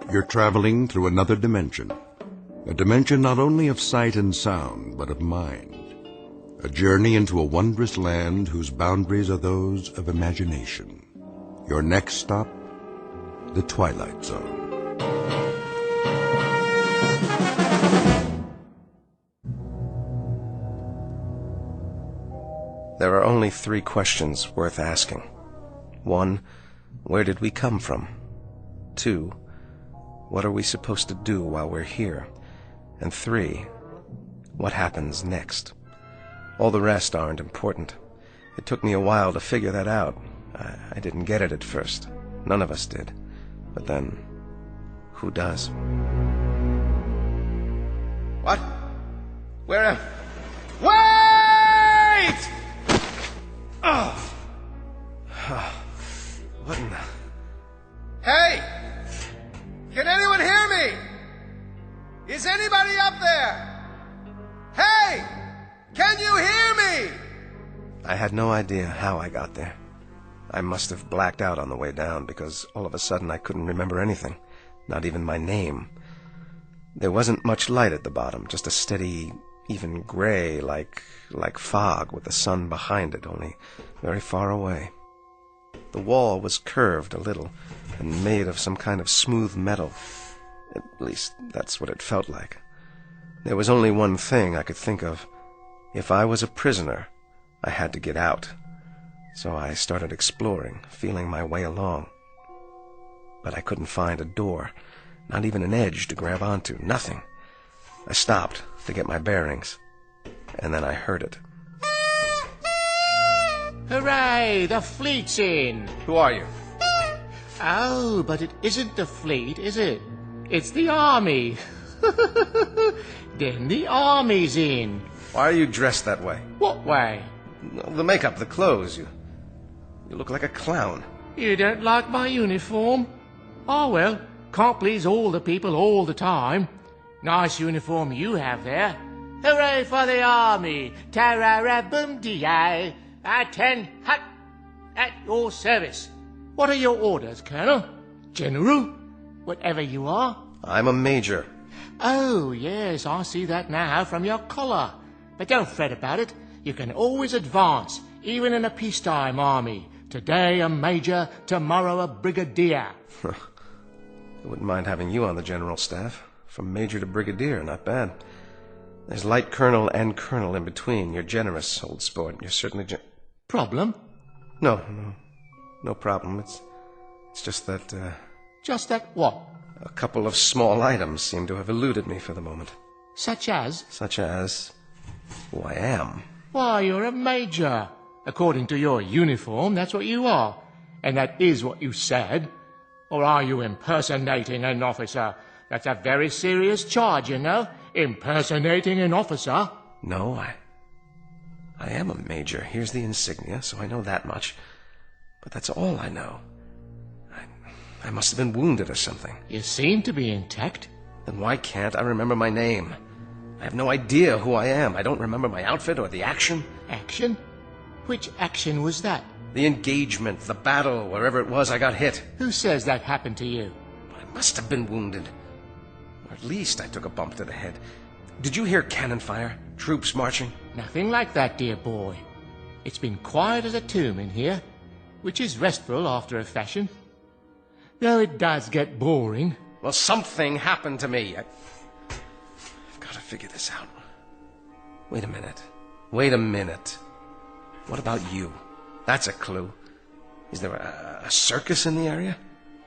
You're traveling through another dimension. A dimension not only of sight and sound, but of mind. A journey into a wondrous land whose boundaries are those of imagination. Your next stop, the Twilight Zone. There are only 3 questions worth asking. 1, where did we come from? 2, what are we supposed to do while we're here? And 3, what happens next? All the rest aren't important. It took me a while to figure that out. I didn't get it at first. None of us did. But then, who does? What? Where am... Wait! Oh! What in the... Hey! Can anyone hear me? Is anybody up there? Hey! Can you hear me? I had no idea how I got there. I must have blacked out on the way down because all of a sudden I couldn't remember anything, not even my name. There wasn't much light at the bottom, just a steady, even gray, like fog with the sun behind it, only very far away. The wall was curved a little and made of some kind of smooth metal. At least, that's what it felt like. There was only one thing I could think of. If I was a prisoner, I had to get out. So I started exploring, feeling my way along. But I couldn't find a door, not even an edge to grab onto, nothing. I stopped to get my bearings, and then I heard it. Hooray! The fleet's in! Who are you? Oh, but it isn't the fleet, is it? It's the army. Then the army's in. Why are you dressed that way? What way? The makeup, the clothes. You look like a clown. You don't like my uniform? Oh, well, can't please all the people all the time. Nice uniform you have there. Hooray for the army! Tarara-boom-dee-ay! Attend hut! At your service. What are your orders, Colonel? General? Whatever you are? I'm a major. Oh, yes, I see that now from your collar. But don't fret about it. You can always advance, even in a peacetime army. Today a major, tomorrow a brigadier. I wouldn't mind having you on the general staff. From major to brigadier, not bad. There's light colonel and colonel in between. You're generous, old sport. You're certainly Problem? No problem. It's just that, Just that what? A couple of small items seem to have eluded me for the moment. Such as? Such as who I am. Why, you're a major. According to your uniform, that's what you are. And that is what you said. Or are you impersonating an officer? That's a very serious charge, you know. Impersonating an officer. No, I am a major. Here's the insignia, so I know that much. But that's all I know. I must have been wounded or something. You seem to be intact. Then why can't I remember my name? I have no idea who I am. I don't remember my outfit or the action. Action? Which action was that? The engagement, the battle, wherever it was I got hit. Who says that happened to you? I must have been wounded. Or at least I took a bump to the head. Did you hear cannon fire? Troops marching? Nothing like that, dear boy. It's been quiet as a tomb in here, which is restful after a fashion. Though it does get boring. Well, something happened to me. I've got to figure this out. Wait a minute. What about you? That's a clue. Is there a circus in the area?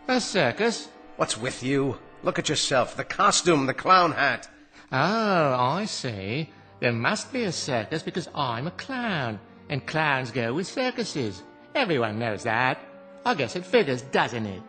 A circus? What's with you? Look at yourself. The costume, the clown hat. Oh, I see. There must be a circus because I'm a clown. And clowns go with circuses. Everyone knows that. I guess it figures, doesn't it?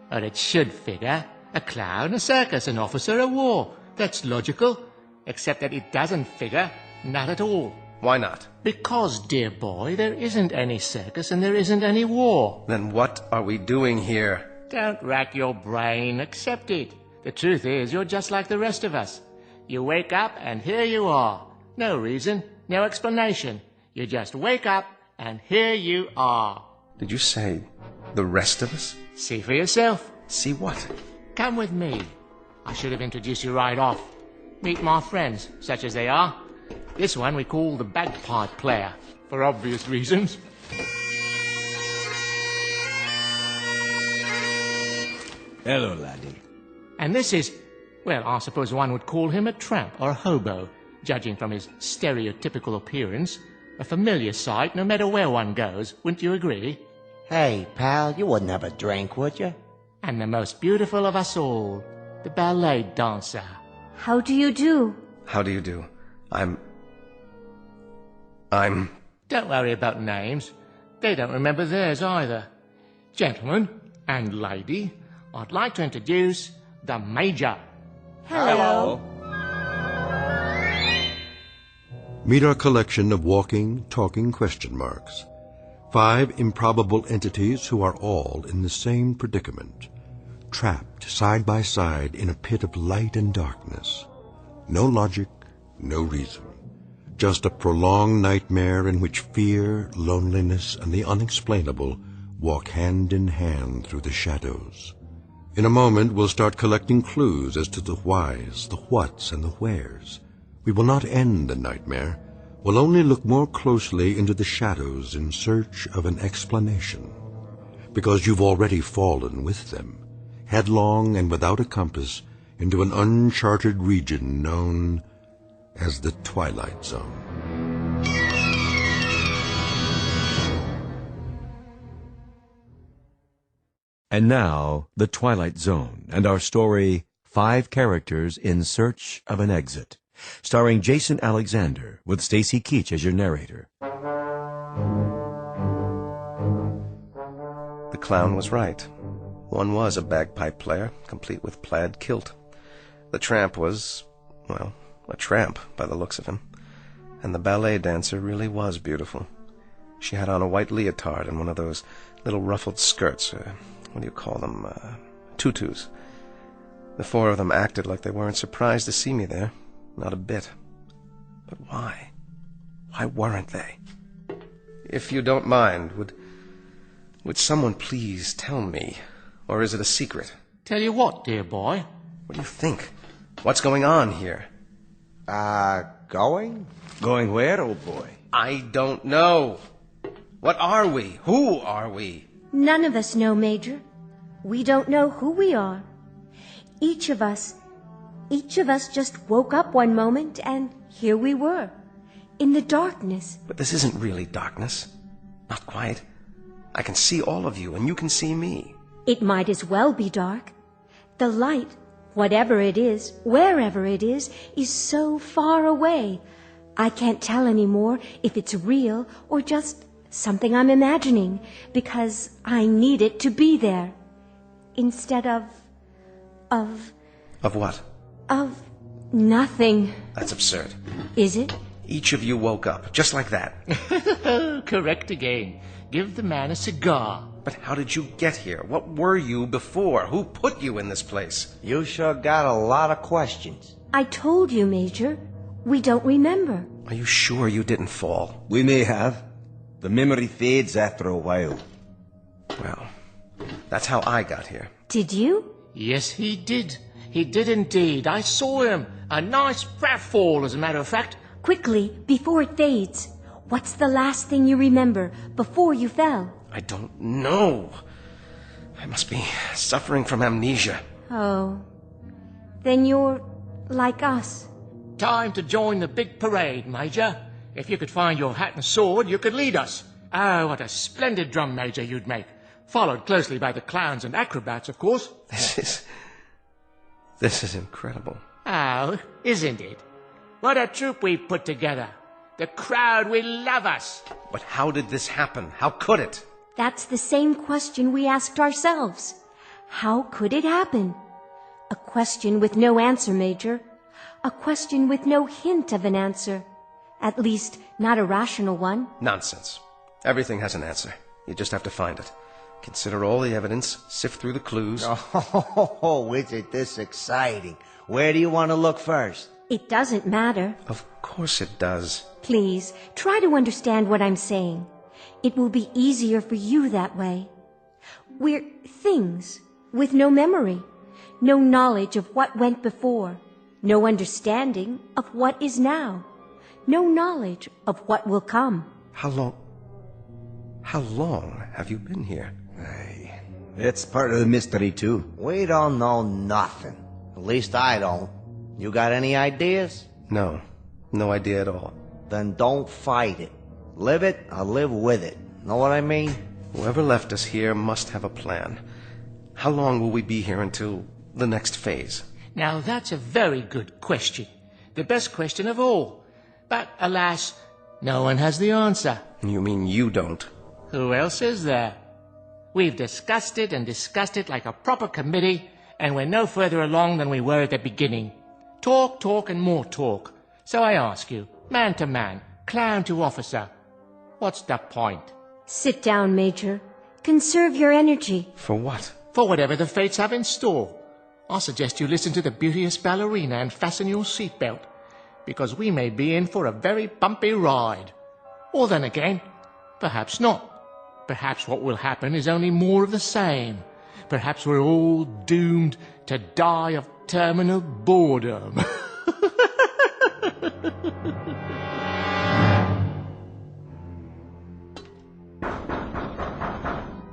Or it should figure. A clown, a circus, an officer, a war. That's logical. Except that it doesn't figure. Not at all. Why not? Because, dear boy, there isn't any circus and there isn't any war. Then what are we doing here? Don't rack your brain. Accept it. The truth is, you're just like the rest of us. You wake up and here you are. No reason, no explanation. You just wake up and here you are. Did you say the rest of us? See for yourself. See what? come with me. I should have introduced you right off. Meet my friends, such as they are. This one we call the bagpipe player, for obvious reasons. Hello, laddie. And this is, well, I suppose one would call him a tramp or a hobo, judging from his stereotypical appearance. A familiar sight no matter where one goes, wouldn't you agree? Hey, pal, you wouldn't have a drink, would you? And the most beautiful of us all, the ballet dancer. How do you do? How do you do? I'm... Don't worry about names. They don't remember theirs either. Gentlemen and lady, I'd like to introduce the Major. Hello. Meet our collection of walking, talking question marks. 5 improbable entities who are all in the same predicament, trapped side by side in a pit of light and darkness. No logic, no reason. Just a prolonged nightmare in which fear, loneliness, and the unexplainable walk hand in hand through the shadows. In a moment, we'll start collecting clues as to the whys, the whats, and the wheres. We will not end the nightmare. We'll only look more closely into the shadows in search of an explanation. Because you've already fallen with them, headlong and without a compass, into an uncharted region known as the Twilight Zone. And now, the Twilight Zone, and our story, 5 Characters in Search of an Exit, starring Jason Alexander, with Stacy Keach as your narrator. The clown was right. One was a bagpipe player, complete with plaid kilt. The tramp was, well, a tramp by the looks of him. And the ballet dancer really was beautiful. She had on a white leotard and one of those little ruffled skirts, what do you call them, tutus. The 4 of them acted like they weren't surprised to see me there. Not a bit. But why? Why weren't they? If you don't mind, would someone please tell me? Or is it a secret? Tell you what, dear boy? What do you think? What's going on here? Going? Going where, old boy? I don't know. What are we? Who are we? None of us know, Major. We don't know who we are. Each of us just woke up one moment and here we were, in the darkness. But this isn't really darkness. Not quite. I can see all of you and you can see me. It might as well be dark. The light, whatever it is, wherever it is so far away. I can't tell anymore if it's real or just something I'm imagining, because I need it to be there. Instead of what? Of nothing. That's absurd. Is it? Each of you woke up, just like that. Correct again. Give the man a cigar. But how did you get here? What were you before? Who put you in this place? You sure got a lot of questions. I told you, Major. We don't remember. Are you sure you didn't fall? We may have. The memory fades after a while. Well, that's how I got here. Did you? Yes, he did. He did indeed. I saw him. A nice fat fall, as a matter of fact. Quickly, before it fades. What's the last thing you remember before you fell? I don't know. I must be suffering from amnesia. Oh. Then you're like us. Time to join the big parade, Major. If you could find your hat and sword, you could lead us. Oh, what a splendid drum major you'd make. Followed closely by the clowns and acrobats, of course. This is incredible. Oh, isn't it? What a troupe we've put together. The crowd will love us. But how did this happen? How could it? That's the same question we asked ourselves. How could it happen? A question with no answer, Major. A question with no hint of an answer. At least, not a rational one. Nonsense. Everything has an answer. You just have to find it. Consider all the evidence, sift through the clues. Oh, isn't this exciting? Where do you want to look first? It doesn't matter. Of course it does. Please, try to understand what I'm saying. It will be easier for you that way. We're things with no memory. no knowledge of what went before, no understanding of what is now, no knowledge of what will come. How long have you been here? Hey, it's part of the mystery, too. We don't know nothing. At least I don't. You got any ideas? No idea at all. Then don't fight it. Live it or live with it. Know what I mean? Whoever left us here must have a plan. How long will we be here until the next phase? Now that's a very good question. The best question of all. But alas, no one has the answer. You mean you don't? Who else is there? We've discussed it and discussed it like a proper committee, and we're no further along than we were at the beginning. Talk, and more talk. So I ask you, man to man, clown to officer, what's the point? Sit down, Major. Conserve your energy. For what? For whatever the fates have in store. I suggest you listen to the beauteous ballerina and fasten your seatbelt, because we may be in for a very bumpy ride. Or then again, perhaps not. Perhaps what will happen is only more of the same. Perhaps we're all doomed to die of terminal boredom.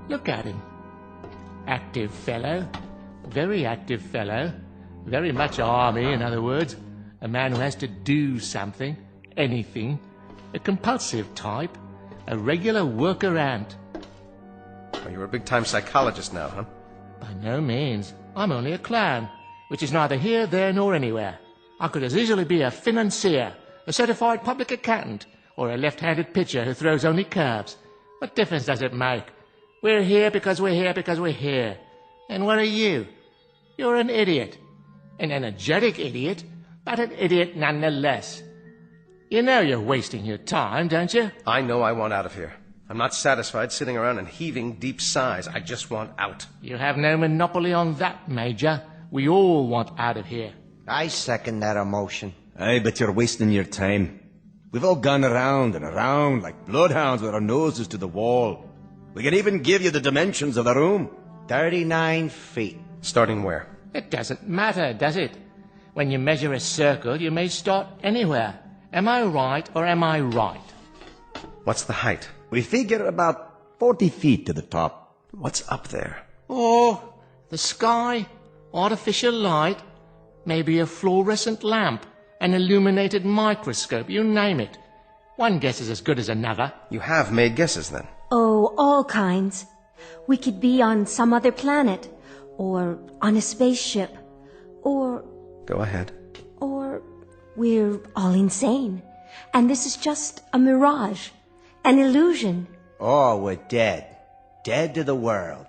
Look at him. Active fellow. Very active fellow. Very much army, in other words. A man who has to do something, anything. A compulsive type. A regular worker ant. Oh, you're a big-time psychologist now, huh? By no means. I'm only a clown, which is neither here, there, nor anywhere. I could as easily be a financier, a certified public accountant, or a left-handed pitcher who throws only curves. What difference does it make? We're here because we're here because we're here. And what are you? You're an idiot. An energetic idiot, but an idiot nonetheless. You know you're wasting your time, don't you? I know I want out of here. I'm not satisfied sitting around and heaving deep sighs. I just want out. You have no monopoly on that, Major. We all want out of here. I second that emotion. Aye, but you're wasting your time. We've all gone around and around like bloodhounds with our noses to the wall. We can even give you the dimensions of the room. 39 feet. Starting where? It doesn't matter, does it? When you measure a circle, you may start anywhere. Am I right or am I right? What's the height? We figure about 40 feet to the top. What's up there? Oh, the sky, artificial light, maybe a fluorescent lamp, an illuminated microscope, you name it. One guess is as good as another. You have made guesses, then? Oh, all kinds. We could be on some other planet, or on a spaceship, or Go ahead. we're all insane. And this is just a mirage, an illusion. Oh, we're dead. Dead to the world.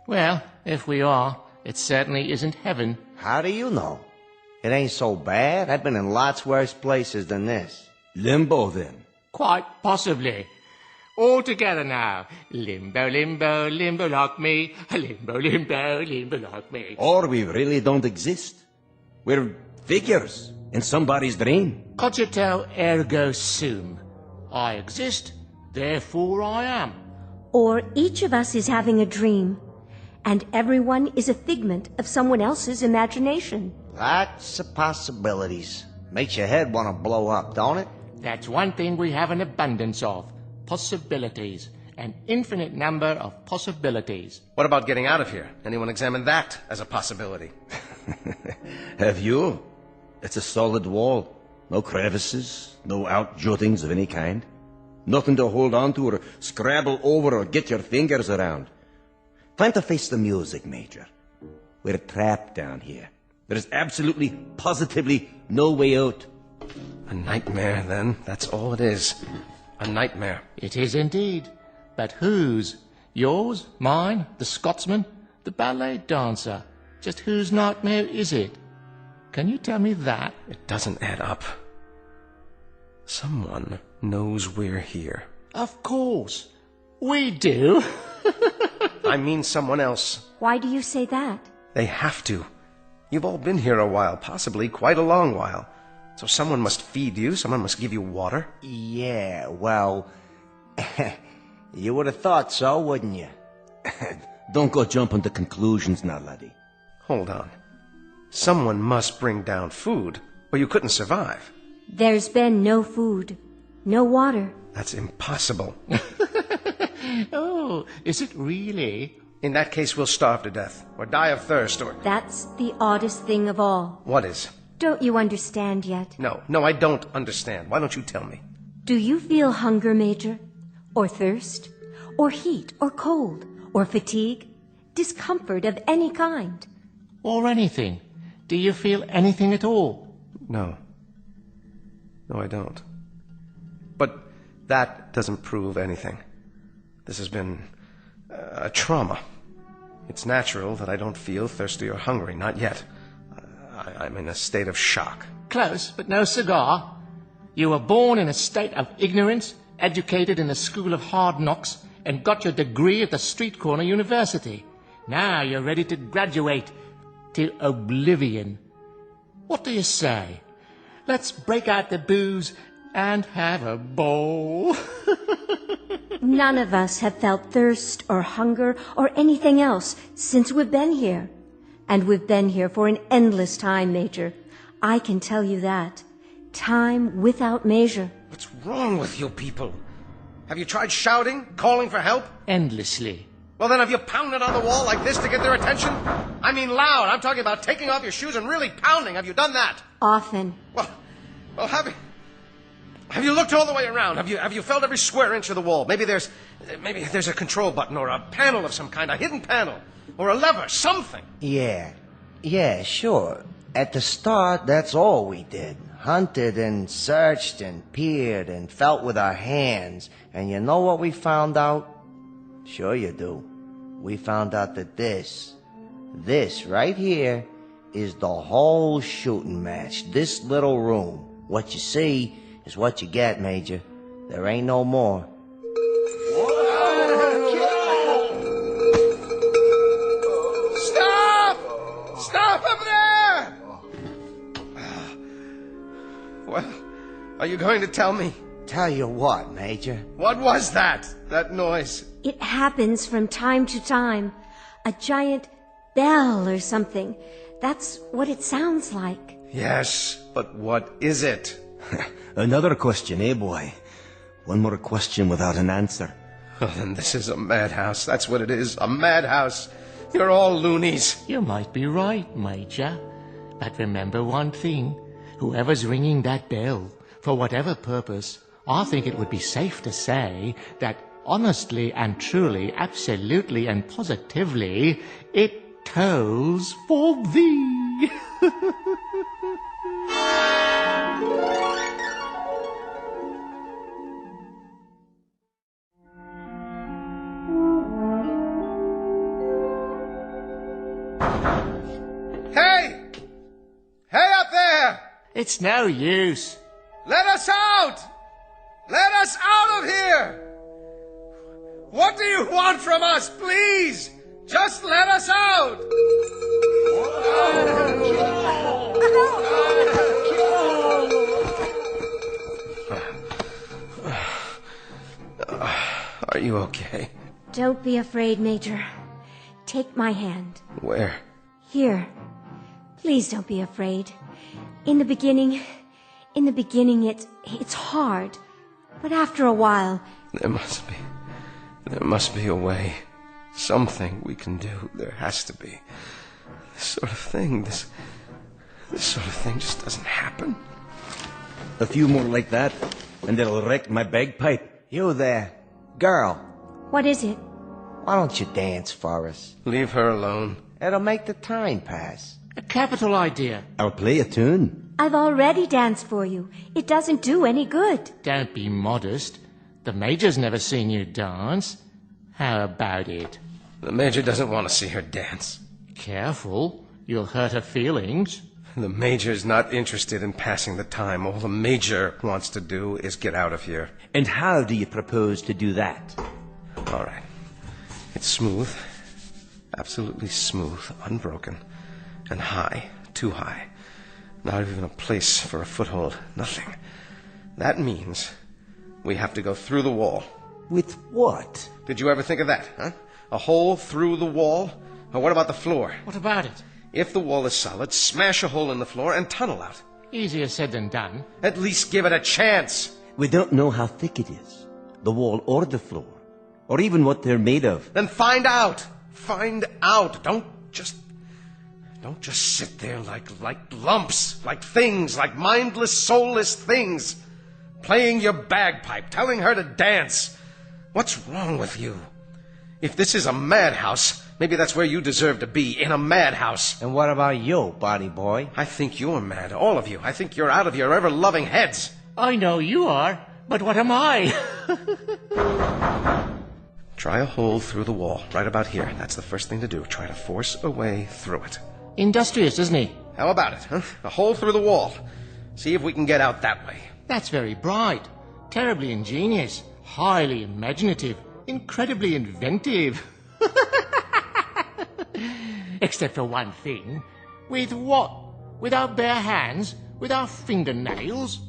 Well, if we are, it certainly isn't heaven. How do you know? It ain't so bad. I've been in lots worse places than this. Limbo, then. Quite possibly. All together now. Limbo, limbo, limbo like me. Limbo, limbo, limbo like me. Or we really don't exist. We're figures in somebody's dream. Cogito ergo sum. I exist, therefore I am. Or each of us is having a dream, and everyone is a figment of someone else's imagination. Lots of possibilities. Makes your head want to blow up, don't it? That's one thing we have an abundance of. Possibilities. An infinite number of possibilities. What about getting out of here? Anyone examine that as a possibility? Have you? It's a solid wall. No crevices, no outjuttings of any kind. Nothing to hold on to or scrabble over or get your fingers around. Time to face the music, Major. We're trapped down here. There's absolutely, positively no way out. A nightmare, then. That's all it is. A nightmare. It is indeed. But whose? Yours? Mine? The Scotsman? The ballet dancer? Just whose nightmare is it? Can you tell me that? It doesn't add up. Someone knows we're here. Of course. We do. I mean someone else. Why do you say that? They have to. You've all been here a while, possibly quite a long while. So someone must feed you, someone must give you water. Yeah, well, you would have thought so, wouldn't you? Don't go jumping to conclusions now, laddie. Hold on. Someone must bring down food, or you couldn't survive. There's been no food, no water. That's impossible. Oh, is it really? In that case, we'll starve to death, or die of thirst, or... That's the oddest thing of all. What is? Don't you understand yet? No, I don't understand. Why don't you tell me? Do you feel hunger, Major? Or thirst? Or heat? Or cold? Or fatigue? Discomfort of any kind? Or anything? Do you feel anything at all? No. No, I don't. But that doesn't prove anything. This has been a trauma. It's natural that I don't feel thirsty or hungry, not yet. I'm in a state of shock. Close, but no cigar. You were born in a state of ignorance, educated in a school of hard knocks, and got your degree at the street corner university. Now you're ready to graduate to oblivion. What do you say? Let's break out the booze and have a bowl. None of us have felt thirst or hunger or anything else since we've been here. And we've been here for an endless time, Major. I can tell you that. Time without measure. What's wrong with you people? Have you tried shouting, calling for help? Endlessly. Well, then have you pounded on the wall like this to get their attention? I mean loud. I'm talking about taking off your shoes and really pounding. Have you done that? Often. Well, have you looked all the way around? Have you felt every square inch of the wall? Maybe there's a control button or a panel of some kind, a hidden panel, or a lever, something. Yeah, sure. At the start, that's all we did. Hunted and searched and peered and felt with our hands. And you know what we found out? Sure you do. We found out that this right here is the whole shooting match. This little room. What you see is what you get, Major. There ain't no more. Stop! Stop up there! Well, are you going to tell me? Tell you what, Major. What was that noise? It happens from time to time. A giant bell or something. That's what it sounds like. Yes, but what is it? Another question, eh, boy? One more question without an answer. Oh, then this is a madhouse. That's what it is, a madhouse. You're all loonies. You might be right, Major. But remember one thing. Whoever's ringing that bell, for whatever purpose, I think it would be safe to say that honestly and truly, absolutely and positively, it tolls for thee. Hey! Hey up there! It's no use. Let us out! Let us out of here! What do you want from us, please? Just let us out! Are you okay? Don't be afraid, Major. Take my hand. Where? Here. Please don't be afraid. In the beginning, it's hard. But after a while... There must be a way. Something we can do. There has to be. This sort of thing just doesn't happen. A few more like that, and it'll wreck my bagpipe. You there. Girl, What is it? why don't you dance for us? Leave her alone. It'll make the time pass. A capital idea. I'll play a tune. I've already danced for you. It doesn't do any good. Don't be modest. The Major's never seen you dance. How about it? The Major doesn't want to see her dance. Careful. You'll hurt her feelings. The Major's not interested in passing the time. All the Major wants to do is get out of here. And how do you propose to do that? All right. It's smooth. Absolutely smooth. Unbroken. And high. Too high. Not even a place for a foothold. Nothing. That means we have to go through the wall. With what? Did you ever think of that, huh? A hole through the wall? Or what about the floor? What about it? If the wall is solid, smash a hole in the floor and tunnel out. Easier said than done. At least give it a chance. We don't know how thick it is, the wall or the floor, or even what they're made of. Then find out. Find out. Don't just sit there like lumps, like things, like mindless, soulless things. Playing your bagpipe, telling her to dance. What's wrong with you? If this is a madhouse, maybe that's where you deserve to be, in a madhouse. And what about you, body boy? I think you're mad, all of you. I think you're out of your ever-loving heads. I know you are, but what am I? Try a hole through the wall, right about here. That's the first thing to do. Try to force a way through it. Industrious, isn't he? How about it, huh? A hole through the wall. See if we can get out that way. That's very bright, terribly ingenious, highly imaginative, incredibly inventive. Except for one thing. With what? With our bare hands? With our fingernails?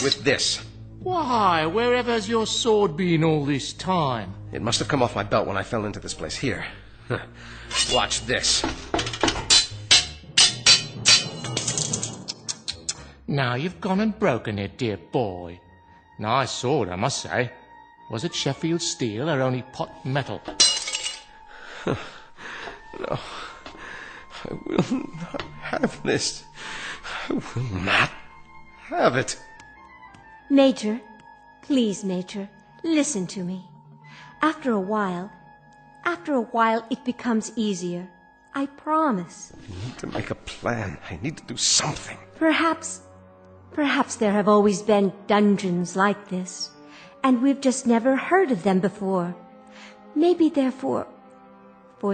With this. Why, wherever's your sword been all this time? It must have come off my belt when I fell into this place. Here. Watch this. Now you've gone and broken it, dear boy. Nice sword, I must say. Was it Sheffield steel or only pot metal? No. I will not have this. I will not have it. Major, please, Major, listen to me. After a while, it becomes easier. I promise. I need to make a plan. I need to do something. Perhaps there have always been dungeons like this, and we've just never heard of them before. Maybe they're for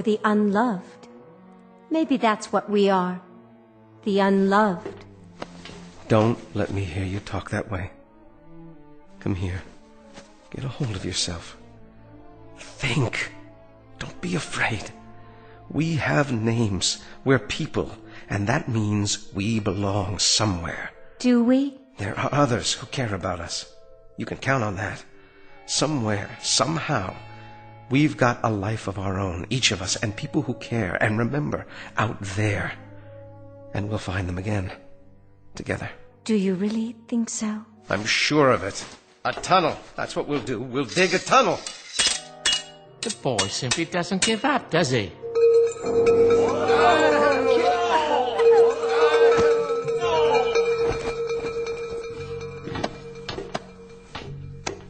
the unloved. Maybe that's what we are, the unloved. Don't let me hear you talk that way. Come here. Get a hold of yourself. Think. Don't be afraid. We have names. We're people, and that means we belong somewhere. Do we? There are others who care about us. You can count on that. Somewhere, somehow, we've got a life of our own, each of us, and people who care and remember out there. And we'll find them again, together. Do you really think so? I'm sure of it. A tunnel. That's what we'll do. We'll dig a tunnel. The boy simply doesn't give up, does he?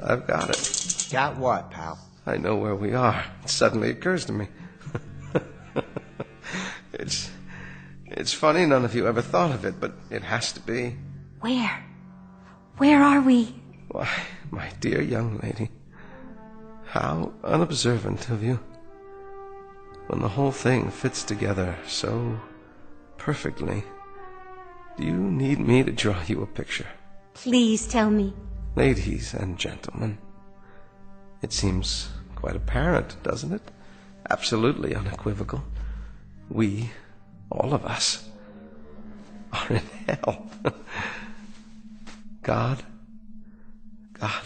I've got it. Got what, pal? I know where we are. It suddenly occurs to me. It's funny none of you ever thought of it, but it has to be. Where? Where are we? Why, my dear young lady, how unobservant of you. When the whole thing fits together so perfectly, do you need me to draw you a picture? Please tell me. Ladies and gentlemen, it seems quite apparent, doesn't it? Absolutely unequivocal. We, all of us, are in hell. God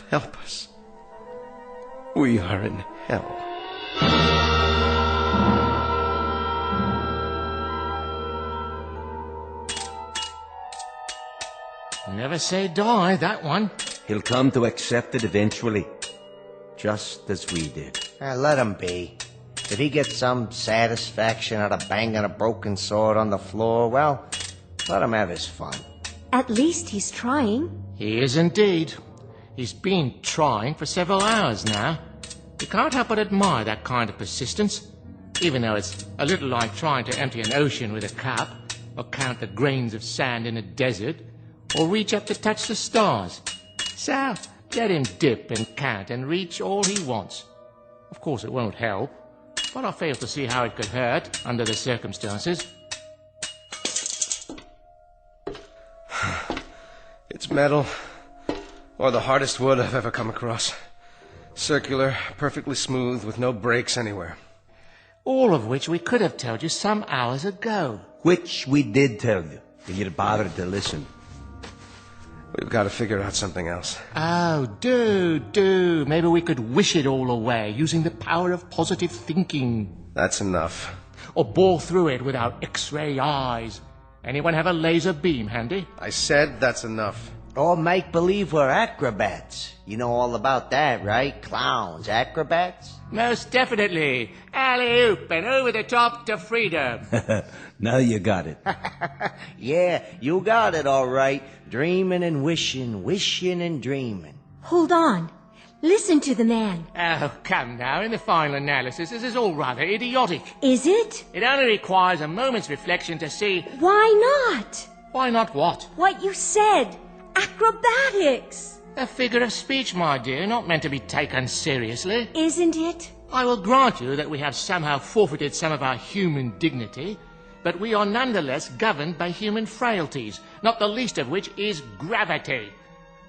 help us. We are in hell. Never say die, that one. He'll come to accept it eventually, just as we did. Let him be. If he gets some satisfaction out of banging a broken sword on the floor, well, let him have his fun. At least he's trying. He is indeed. He's been trying for several hours now. You can't help but admire that kind of persistence, even though it's a little like trying to empty an ocean with a cup, or count the grains of sand in a desert, or reach up to touch the stars. So, let him dip and count and reach all he wants. Of course it won't help, but I fail to see how it could hurt under the circumstances. It's metal, or the hardest wood I've ever come across. Circular, perfectly smooth, with no breaks anywhere. All of which we could have told you some hours ago. Which we did tell you, and you bothered to listen. We've got to figure out something else. Oh, do. Maybe we could wish it all away using the power of positive thinking. That's enough. or bore through it without X-ray eyes. Anyone have a laser beam handy? I said that's enough. Or make believe we're acrobats. You know all about that, right? Clowns, acrobats? Most definitely. Alley-oop and over the top to freedom. Now you got it. Yeah, you got it all right. Dreaming and wishing, wishing and dreaming. Hold on. Listen to the man. Oh, come now. In the final analysis, this is all rather idiotic. Is it? It only requires a moment's reflection to see... Why not? Why not what? What you said. Acrobatics. A figure of speech, my dear, not meant to be taken seriously. Isn't it? I will grant you that we have somehow forfeited some of our human dignity, but we are nonetheless governed by human frailties, not the least of which is gravity.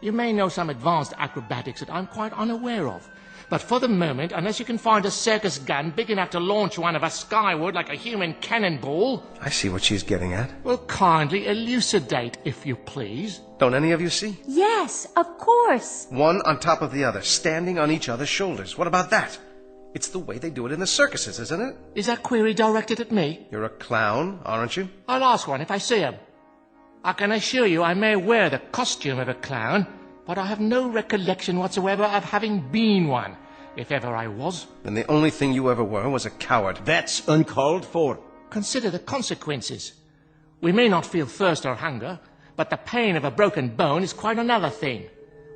You may know some advanced acrobatics that I'm quite unaware of, but for the moment, unless you can find a circus gun big enough to launch one of us skyward like a human cannonball... I see what she's getting at. Well, kindly elucidate, if you please. Don't any of you see? Yes, of course. One on top of the other, standing on each other's shoulders. What about that? It's the way they do it in the circuses, isn't it? Is that query directed at me? You're a clown, aren't you? I'll ask one if I see him. I can assure you I may wear the costume of a clown, but I have no recollection whatsoever of having been one, if ever I was. Then the only thing you ever were was a coward. That's uncalled for. Consider the consequences. We may not feel thirst or hunger, but the pain of a broken bone is quite another thing.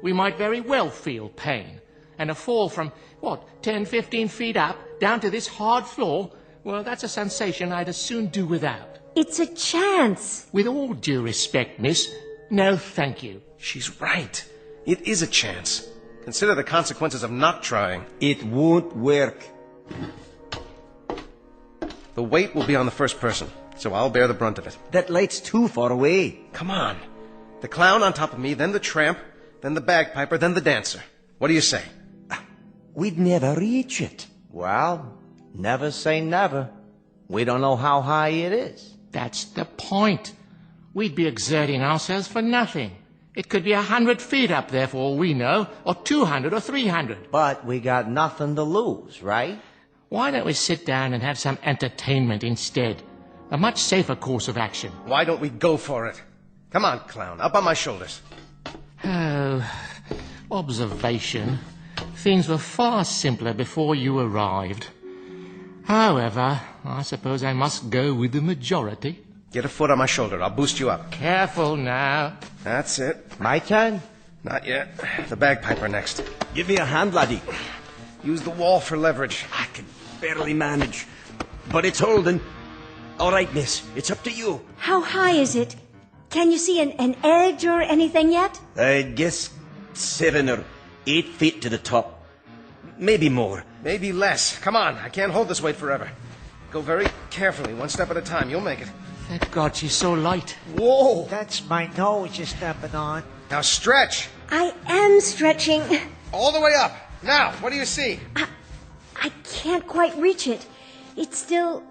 We might very well feel pain. And a fall from, 10, 15 feet up, down to this hard floor, well, that's a sensation I'd as soon do without. It's a chance. With all due respect, miss, no thank you. She's right. It is a chance. Consider the consequences of not trying. It won't work. The weight will be on the first person, so I'll bear the brunt of it. That light's too far away. Come on. The clown on top of me, then the tramp, then the bagpiper, then the dancer. What do you say? We'd never reach it. Well, never say never. We don't know how high it is. That's the point. We'd be exerting ourselves for nothing. It could be 100 feet up there for all we know, or 200 or 300. But we got nothing to lose, right? Why don't we sit down and have some entertainment instead? A much safer course of action. Why don't we go for it? Come on, clown, up on my shoulders. Oh, observation. Things were far simpler before you arrived. However, I suppose I must go with the majority. Get a foot on my shoulder. I'll boost you up. Careful now. That's it. My turn? Not yet. The bagpiper next. Give me a hand, laddie. Use the wall for leverage. I can barely manage. But it's holding. All right, miss. It's up to you. How high is it? Can you see an edge or anything yet? I'd guess 7 or 8 feet to the top. Maybe more. Maybe less. Come on. I can't hold this weight forever. Go very carefully, one step at a time. You'll make it. Thank God she's so light. Whoa! That's my nose you're stepping on. Now stretch. I am stretching. All the way up. Now, what do you see? I can't quite reach it. It's still,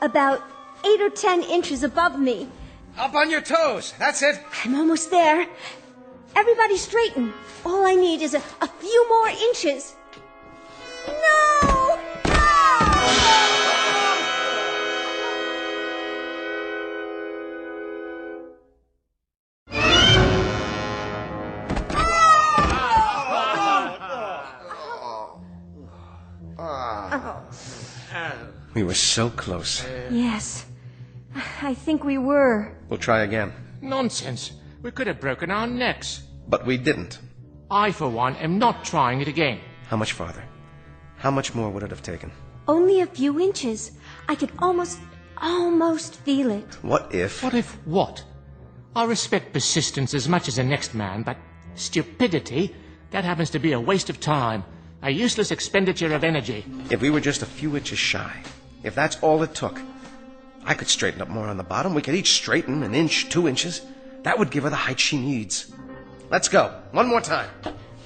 about 8 or 10 inches above me. Up on your toes. That's it. I'm almost there. Everybody straighten. All I need is a few more inches. No! We were so close. Yes, I think we were. We'll try again. Nonsense. We could have broken our necks. But we didn't. I, for one, am not trying it again. How much farther? How much more would it have taken? Only a few inches. I could almost feel it. What if... What if what? I respect persistence as much as the next man, but stupidity, that happens to be a waste of time. A useless expenditure of energy. If we were just a few inches shy, if that's all it took, I could straighten up more on the bottom. We could each straighten an inch, 2 inches. That would give her the height she needs. Let's go. One more time.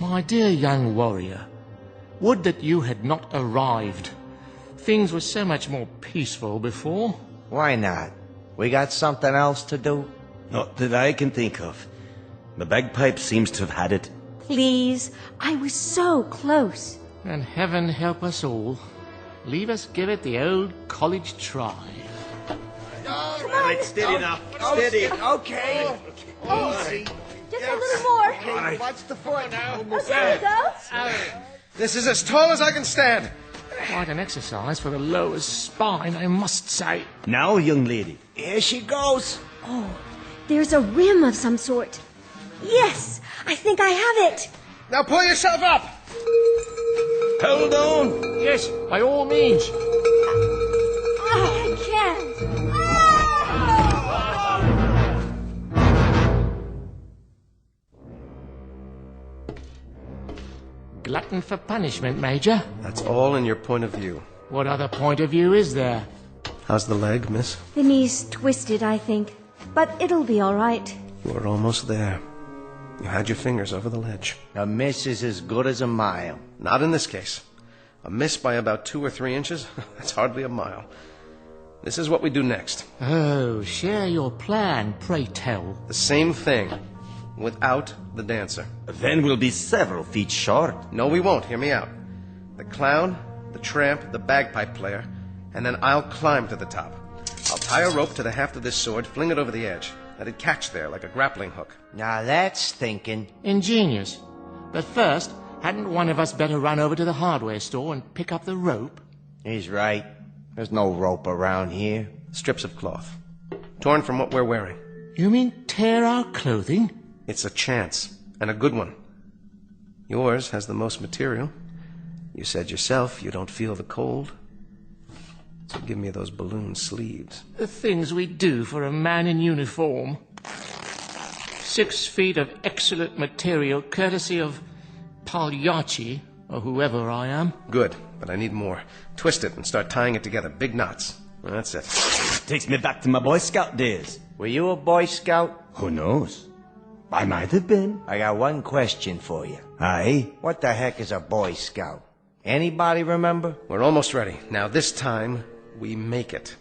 My dear young warrior, would that you had not arrived. Things were so much more peaceful before. Why not? We got something else to do? Not that I can think of. The bagpipe seems to have had it. Please, I was so close. And heaven help us all. Leave us give it the old college try. Right, steady now. Steady. Okay. Easy. Just a little more. Okay, watch the foot. Okay, go. This is as tall as I can stand. Quite an exercise for the lower spine, I must say. Now, young lady. Here she goes. Oh, there's a rim of some sort. Yes, I think I have it. Now pull yourself up. Hold on. Yes, by all means. I can't. Glutton for punishment, Major. That's all in your point of view. What other point of view is there? How's the leg, miss? The knee's twisted, I think. But it'll be all right. You were almost there. You had your fingers over the ledge. A miss is as good as a mile. Not in this case. A miss by about 2 or 3 inches? That's hardly a mile. This is what we do next. Oh, share your plan, pray tell. The same thing, without the dancer. Then we'll be several feet short. No, we won't. Hear me out. The clown, the tramp, the bagpipe player, and then I'll climb to the top. I'll tie a rope to the haft of this sword, fling it over the edge. Let it catch there like a grappling hook. Now that's thinking. Ingenious. But first, hadn't one of us better run over to the hardware store and pick up the rope? He's right. There's no rope around here. Strips of cloth. Torn from what we're wearing. You mean tear our clothing? It's a chance, and a good one. Yours has the most material. You said yourself you don't feel the cold. So give me those balloon sleeves. The things we do for a man in uniform. 6 feet of excellent material, courtesy of Pagliacci, or whoever I am. Good, but I need more. Twist it and start tying it together. Big knots. That's it. Takes me back to my Boy Scout days. Were you a Boy Scout? Who knows? I might have been. I got one question for you. Aye. What the heck is a Boy Scout? Anybody remember? We're almost ready. Now this time, we make it.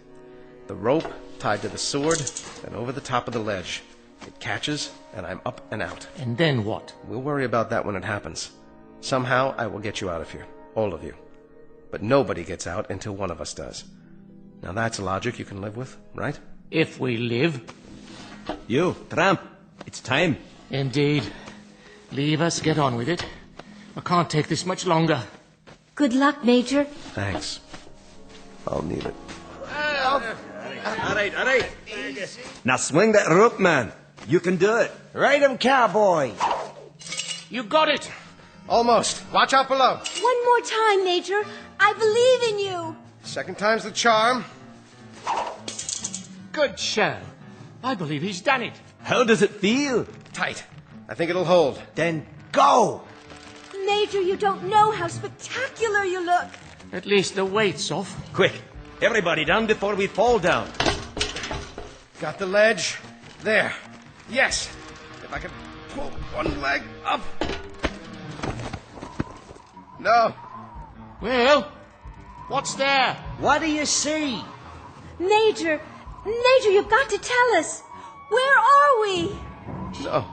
The rope tied to the sword, and over the top of the ledge. It catches, and I'm up and out. And then what? We'll worry about that when it happens. Somehow, I will get you out of here. All of you. But nobody gets out until one of us does. Now that's logic you can live with, right? If we live. You, tramp. It's time. Indeed. Leave us get on with it. I can't take this much longer. Good luck, Major. Thanks. I'll need it. All right. Now swing that rope, man. You can do it. Right 'em, cowboy. You got it. Almost. Watch out below. One more time, Major. I believe in you. Second time's the charm. Good show. I believe he's done it. How does it feel? Tight. I think it'll hold. Then go. Major, you don't know how spectacular you look. At least the weight's off. Quick, everybody down before we fall down. Got the ledge. There. Yes. If I can pull one leg up. No. Well, what's there? What do you see? Major, you've got to tell us. Where are we? No.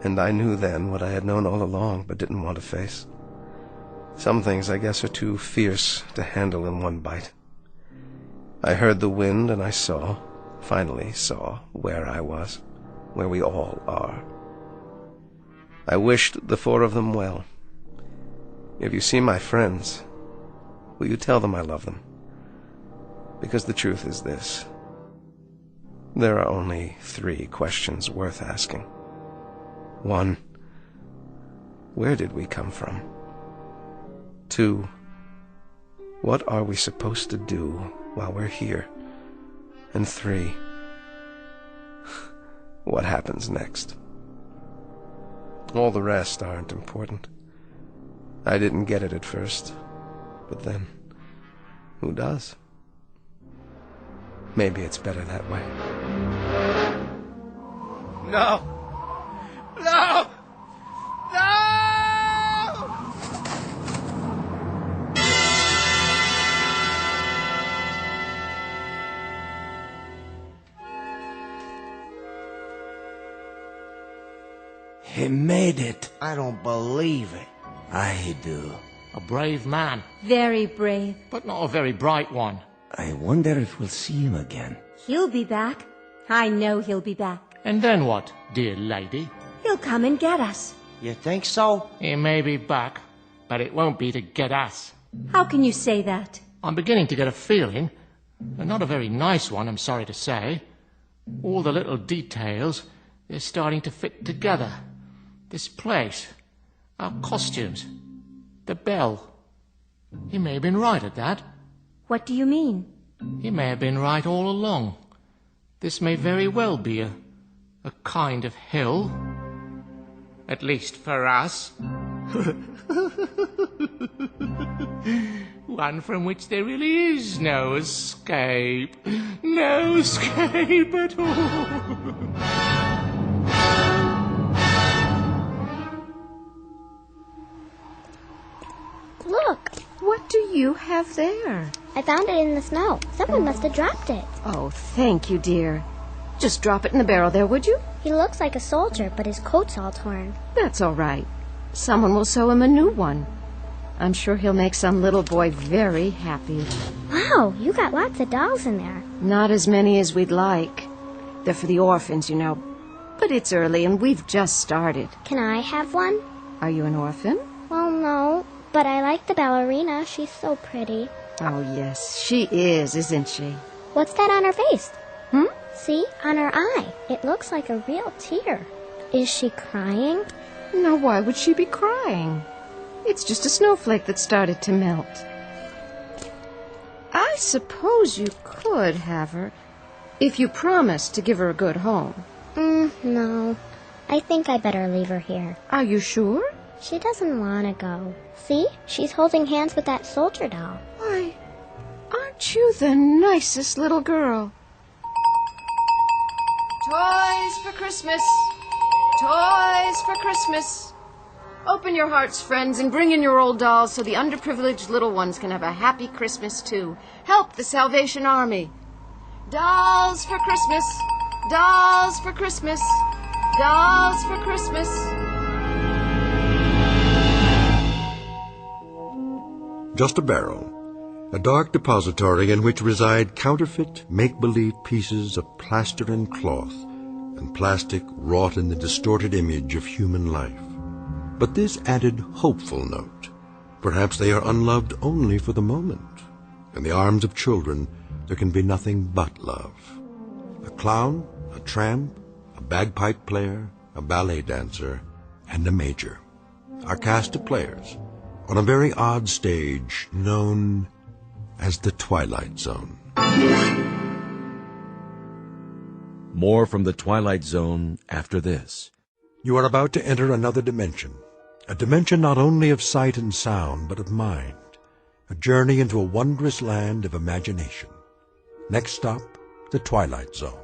And I knew then what I had known all along, but didn't want to face. Some things, I guess, are too fierce to handle in one bite. I heard the wind, and I finally saw where I was, where we all are. I wished the 4 of them well. If you see my friends, will you tell them I love them? Because the truth is this. There are only 3 questions worth asking. 1, where did we come from? 2, what are we supposed to do while we're here? And 3, what happens next? All the rest aren't important. I didn't get it at first, but then, who does? Maybe it's better that way. No! He made it. I don't believe it. I do. A brave man, Very brave. but not a very bright one. I wonder if we'll see him again. He'll be back. I know he'll be back. And then what, dear lady? He'll come and get us. You think so? He may be back, but it won't be to get us. How can you say that? I'm beginning to get a feeling, and not a very nice one, I'm sorry to say. All the little details, they're starting to fit together. This place, our costumes, the bell. He may have been right at that. What do you mean? He may have been right all along. This may very well be a kind of hill. At least for us. One from which there really is no escape. No escape at all. Look, What do you have there? I found it in the snow. Someone must have dropped it. Oh, thank you, dear. Just drop it in the barrel there, would you? He looks like a soldier, but his coat's all torn. That's all right. Someone will sew him a new one. I'm sure he'll make some little boy very happy. Wow, you got lots of dolls in there. Not as many as we'd like. They're for the orphans, you know. But it's early and we've just started. Can I have one? Are you an orphan? Well, no, but I like the ballerina. She's so pretty. Oh, yes, she is, isn't she? What's that on her face? See, on her eye. It looks like a real tear. Is she crying? Now, why would she be crying? It's just a snowflake that started to melt. I suppose you could have her, if you promised to give her a good home. No. I think I better leave her here. Are you sure? She doesn't want to go. See, she's holding hands with that soldier doll. Why, aren't you the nicest little girl? Toys for Christmas! Toys for Christmas! Open your hearts, friends, and bring in your old dolls so the underprivileged little ones can have a happy Christmas, too. Help the Salvation Army! Dolls for Christmas! Dolls for Christmas! Dolls for Christmas! Just a barrel, a dark depository in which reside counterfeit, make-believe pieces of plaster and cloth and plastic wrought in the distorted image of human life. But this added hopeful note. Perhaps they are unloved only for the moment. In the arms of children, there can be nothing but love. A clown, a tramp, a bagpipe player, a ballet dancer, and a major. Our cast of players on a very odd stage known as the Twilight Zone. More from the Twilight Zone after this. You are about to enter another dimension. A dimension not only of sight and sound, but of mind. A journey into a wondrous land of imagination. Next stop, the Twilight Zone.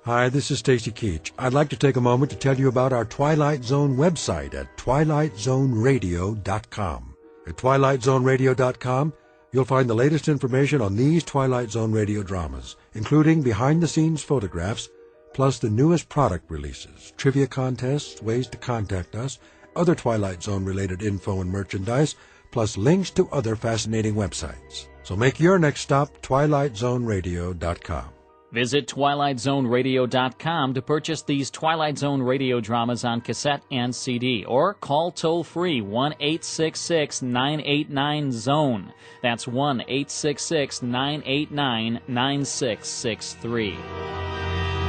Hi, this is Stacy Keach. I'd like to take a moment to tell you about our Twilight Zone website at twilightzoneradio.com. At twilightzoneradio.com, you'll find the latest information on these Twilight Zone radio dramas, including behind-the-scenes photographs, plus the newest product releases, trivia contests, ways to contact us, other Twilight Zone-related info and merchandise, plus links to other fascinating websites. So make your next stop twilightzoneradio.com. Visit twilightzoneradio.com to purchase these Twilight Zone radio dramas on cassette and CD, or call toll-free 1-866-989-ZONE. That's 1-866-989-9663.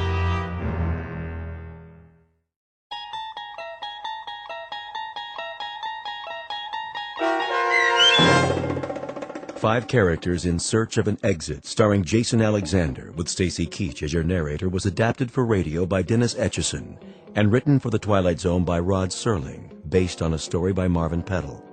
Five Characters in Search of an Exit, starring Jason Alexander, with Stacy Keach as your narrator, was adapted for radio by Dennis Etchison and written for the Twilight Zone by Rod Serling, based on a story by Marvin Peddle.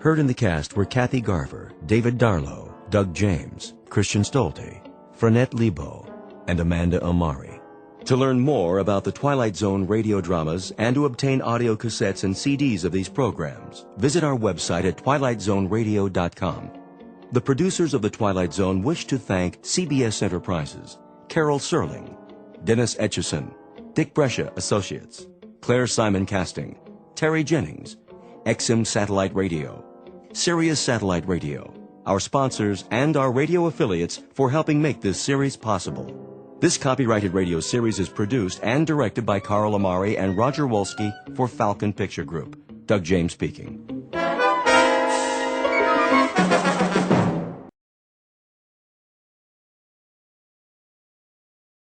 Heard in the cast were Kathy Garver, David Darlow, Doug James, Christian Stolte, Frenette Lebo, and Amanda Amari. To learn more about the Twilight Zone radio dramas and to obtain audio cassettes and CDs of these programs, visit our website at twilightzoneradio.com. The producers of The Twilight Zone wish to thank CBS Enterprises, Carol Serling, Dennis Etchison, Dick Brescia Associates, Claire Simon Casting, Terry Jennings, XM Satellite Radio, Sirius Satellite Radio, our sponsors, and our radio affiliates for helping make this series possible. This copyrighted radio series is produced and directed by Carl Amari and Roger Wolski for Falcon Picture Group. Doug James speaking.